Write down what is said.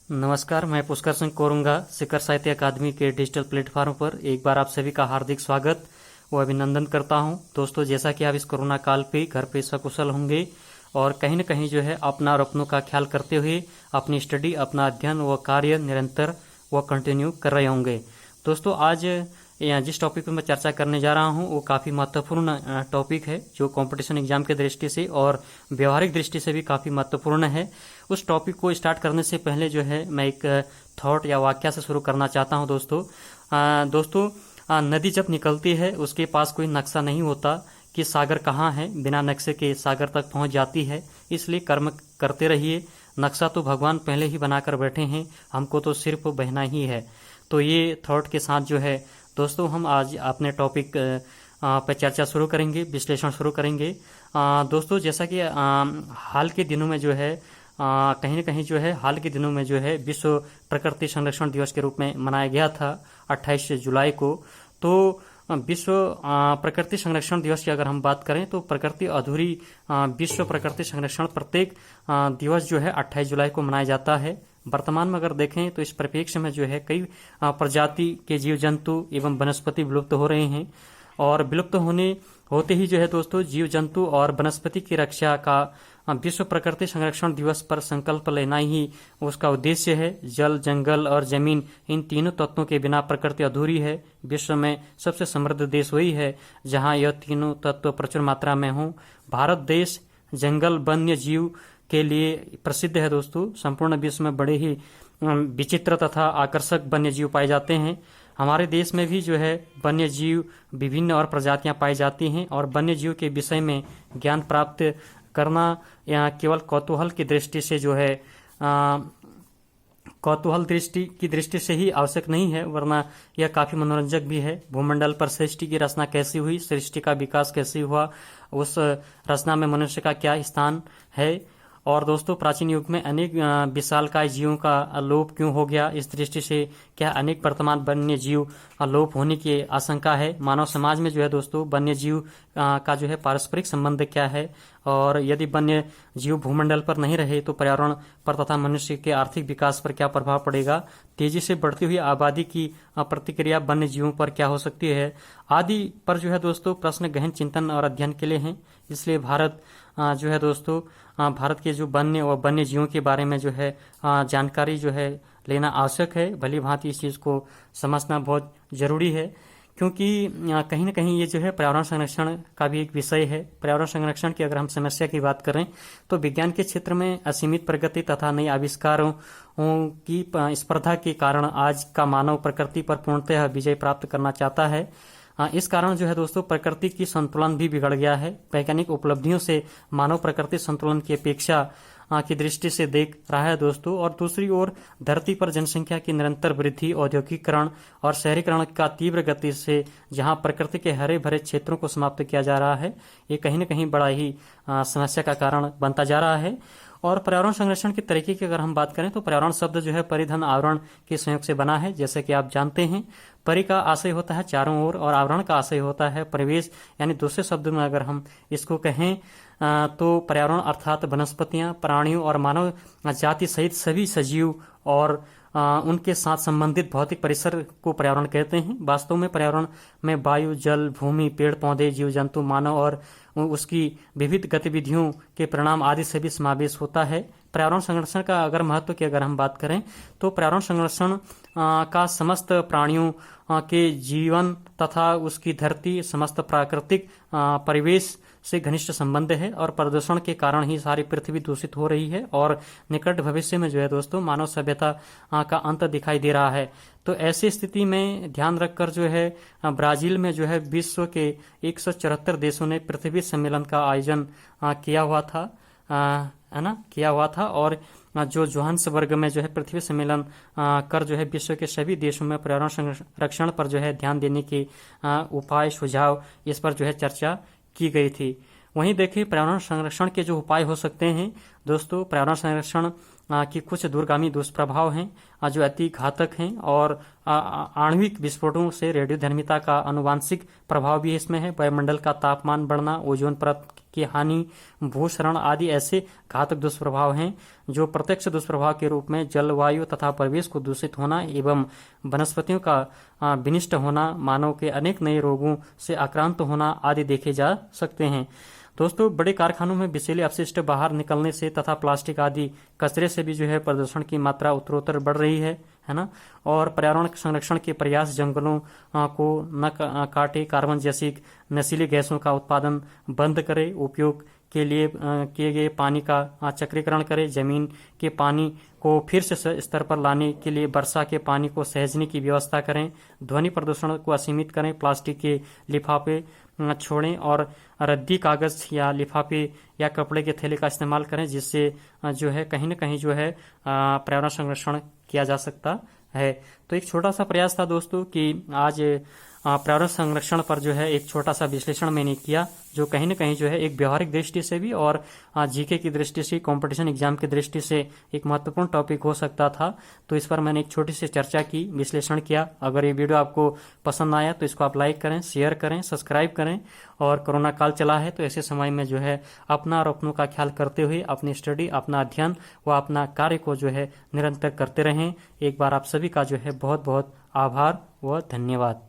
नमस्कार, मैं पुष्कर सिंह कोरुंगा शिखर साहित्य अकादमी के डिजिटल प्लेटफॉर्म पर एक बार आप सभी का हार्दिक स्वागत व अभिनंदन करता हूं। दोस्तों, जैसा कि आप इस कोरोना काल पे घर पे सकुशल होंगे और कहीं न कहीं जो है अपना और अपनों का ख्याल करते हुए अपनी स्टडी, अपना अध्ययन व कार्य निरंतर व कंटिन्यू कर रहे होंगे। दोस्तों, आज जिस टॉपिक पर मैं चर्चा करने जा रहा हूं वो काफ़ी महत्वपूर्ण टॉपिक है, जो कंपटीशन एग्जाम की दृष्टि से और व्यवहारिक दृष्टि से भी काफ़ी महत्वपूर्ण है। उस टॉपिक को स्टार्ट करने से पहले जो है मैं एक थॉट या वाक्य से शुरू करना चाहता हूं। दोस्तों, नदी जब निकलती है उसके पास कोई नक्शा नहीं होता कि सागर कहाँ है, बिना नक्शे के सागर तक पहुंच जाती है। इसलिए कर्म करते रहिए, नक्शा तो भगवान पहले ही बनाकर बैठे हैं, हमको तो सिर्फ बहना ही है। तो ये थॉट के साथ जो है दोस्तों, हम आज अपने टॉपिक पर चर्चा शुरू करेंगे, विश्लेषण शुरू करेंगे। दोस्तों, जैसा कि हाल के दिनों में जो है कहीं न कहीं जो है हाल के दिनों में जो है विश्व प्रकृति संरक्षण दिवस के रूप में मनाया गया था 28 जुलाई को। तो विश्व प्रकृति संरक्षण दिवस की अगर हम बात करें तो प्रकृति अधूरी विश्व प्रकृति संरक्षण प्रत्येक दिवस जो है 28 जुलाई को मनाया जाता है। वर्तमान में अगर देखें तो इस परिप्रेक्ष्य में जो है कई प्रजाति के जीव जंतु एवं वनस्पति विलुप्त हो रहे हैं और विलुप्त होते ही जो है दोस्तों जीव जंतु और वनस्पति की रक्षा का विश्व प्रकृति संरक्षण दिवस पर संकल्प लेना ही उसका उद्देश्य है। जल, जंगल और जमीन, इन तीनों तत्वों के बिना प्रकृति अधूरी है। विश्व में सबसे समृद्ध देश वही है जहां यह तीनों तत्व प्रचुर मात्रा में हों। भारत देश जंगल, वन्य जीव के लिए प्रसिद्ध है। दोस्तों, संपूर्ण विश्व में बड़े ही विचित्र तथा आकर्षक वन्य जीव पाए जाते हैं। हमारे देश में भी जो है वन्य जीव विभिन्न और प्रजातियां पाई जाती हैं और वन्य जीव के विषय में ज्ञान प्राप्त करना या केवल कौतूहल की दृष्टि से जो है कौतूहल की दृष्टि से ही आवश्यक नहीं है, वरना यह काफी मनोरंजक भी है। भूमंडल पर सृष्टि की रचना कैसी हुई, सृष्टि का विकास कैसे हुआ, उस रचना में मनुष्य का क्या स्थान है और दोस्तों प्राचीन युग में अनेक विशालकाय जीवों का लोप क्यों हो गया, इस दृष्टि से क्या अनेक वर्तमान वन्य जीव लोप होने की आशंका है। मानव समाज में जो है दोस्तों वन्य जीव का जो है पारस्परिक संबंध क्या है और यदि वन्य जीव भूमंडल पर नहीं रहे तो पर्यावरण पर तथा मनुष्य के आर्थिक विकास पर क्या प्रभाव पड़ेगा। तेजी से बढ़ती हुई आबादी की प्रतिक्रिया वन्य जीवों पर क्या हो सकती है आदि पर जो है दोस्तों प्रश्न गहन चिंतन और अध्ययन के लिए हैं। इसलिए भारत जो है दोस्तों भारत के जो वन्य और वन्य जीवों के बारे में जो है जानकारी जो है लेना आवश्यक है। भली भांति इस चीज़ को समझना बहुत जरूरी है, क्योंकि कहीं न कहीं ये जो है पर्यावरण संरक्षण का भी एक विषय है। पर्यावरण संरक्षण की अगर हम समस्या की बात करें तो विज्ञान के क्षेत्र में असीमित प्रगति तथा नए आविष्कारों की स्पर्धा के कारण आज का मानव प्रकृति पर पूर्णतः विजय प्राप्त करना चाहता है। इस कारण जो है दोस्तों प्रकृति की संतुलन भी बिगड़ गया है। वैज्ञानिक उपलब्धियों से मानव प्रकृति संतुलन की अपेक्षा की दृष्टि से देख रहा है दोस्तों। और दूसरी ओर धरती पर जनसंख्या की निरंतर वृद्धि, औद्योगिकरण और शहरीकरण का तीव्र गति से जहां प्रकृति के हरे भरे क्षेत्रों को समाप्त किया जा रहा है, ये कहीं न कहीं बड़ा ही समस्या का कारण बनता जा रहा है। और पर्यावरण संरक्षण के तरीके की अगर हम बात करें तो पर्यावरण शब्द जो है परिधन आवरण के संयोग से बना है। जैसे कि आप जानते हैं परि का आशय होता है चारों ओर और आवरण का आशय होता है परिवेश। यानी दूसरे शब्द में अगर हम इसको कहें तो पर्यावरण अर्थात वनस्पतियां, प्राणियों और मानव जाति सहित सभी सजीव और उनके साथ संबंधित भौतिक परिसर को पर्यावरण कहते हैं। वास्तव में पर्यावरण में वायु, जल, भूमि, पेड़ पौधे, जीव जंतु, मानव और उसकी विविध गतिविधियों के परिणाम आदि से भी समावेश होता है। पर्यावरण संरक्षण का अगर महत्व की अगर हम बात करें तो पर्यावरण संरक्षण का समस्त प्राणियों के जीवन तथा उसकी धरती, समस्त प्राकृतिक परिवेश से घनिष्ठ संबंध है और प्रदूषण के कारण ही सारी पृथ्वी दूषित हो रही है और निकट भविष्य में जो है दोस्तों मानव सभ्यता का अंत दिखाई दे रहा है। तो ऐसी स्थिति में ध्यान रखकर जो है ब्राजील में जो है विश्व के 174 देशों ने पृथ्वी सम्मेलन का आयोजन किया हुआ था और जो जोहान्सबर्ग में जो है पृथ्वी सम्मेलन कर जो है विश्व के सभी देशों में पर्यावरण संरक्षण पर जो है ध्यान देने के उपाय, सुझाव, इस पर जो है चर्चा की गई थी। वहीं देखिए पर्यावरण संरक्षण के जो उपाय हो सकते हैं दोस्तों, पर्यावरण संरक्षण की कुछ दूरगामी दुष्प्रभाव हैं जो अति घातक हैं और आणविक विस्फोटों से रेडियोधर्मिता का आनुवांशिक प्रभाव भी इसमें है। वायुमंडल का तापमान बढ़ना, ओजोन परत की हानि, भूक्षरण आदि ऐसे घातक दुष्प्रभाव हैं जो प्रत्यक्ष दुष्प्रभाव के रूप में जलवायु तथा परिवेश को दूषित होना एवं वनस्पतियों का विनिष्ट होना, मानव के अनेक नए रोगों से आक्रांत होना आदि देखे जा सकते हैं। दोस्तों, बड़े कारखानों में विषैले अपशिष्ट बाहर निकलने से तथा प्लास्टिक आदि कचरे से भी जो है प्रदूषण की मात्रा उत्तरोत्तर बढ़ रही है ना। और पर्यावरण संरक्षण के प्रयास जंगलों को न काटे, कार्बन जैसी नशीली गैसों का उत्पादन बंद करे, उपयोग के लिए किए गए पानी का चक्रीकरण करें, जमीन के पानी को फिर से स्तर पर लाने के लिए वर्षा के पानी को सहेजने की व्यवस्था करें, ध्वनि प्रदूषण को असीमित करें, प्लास्टिक के लिफाफे छोड़ें और रद्दी कागज या लिफाफे या कपड़े के थैले का इस्तेमाल करें, जिससे जो है कहीं न कहीं जो है पर्यावरण संरक्षण किया जा सकता है। तो एक छोटा सा प्रयास था दोस्तों कि आज पर्यावरण संरक्षण पर जो है एक छोटा सा विश्लेषण मैंने किया, जो कहीं न कहीं जो है एक व्यवहारिक दृष्टि से भी और जीके की दृष्टि से, कंपटीशन एग्जाम की दृष्टि से एक महत्वपूर्ण टॉपिक हो सकता था। तो इस पर मैंने एक छोटी सी चर्चा की, विश्लेषण किया। अगर ये वीडियो आपको पसंद आया तो इसको आप लाइक करें, शेयर करें, सब्सक्राइब करें। और कोरोना काल चला है तो ऐसे समय में जो है अपना और अपनों का ख्याल करते हुए अपनी स्टडी, अपना अध्ययन व अपना कार्य को जो है निरंतर करते रहें। एक बार आप सभी का जो है बहुत बहुत आभार व धन्यवाद।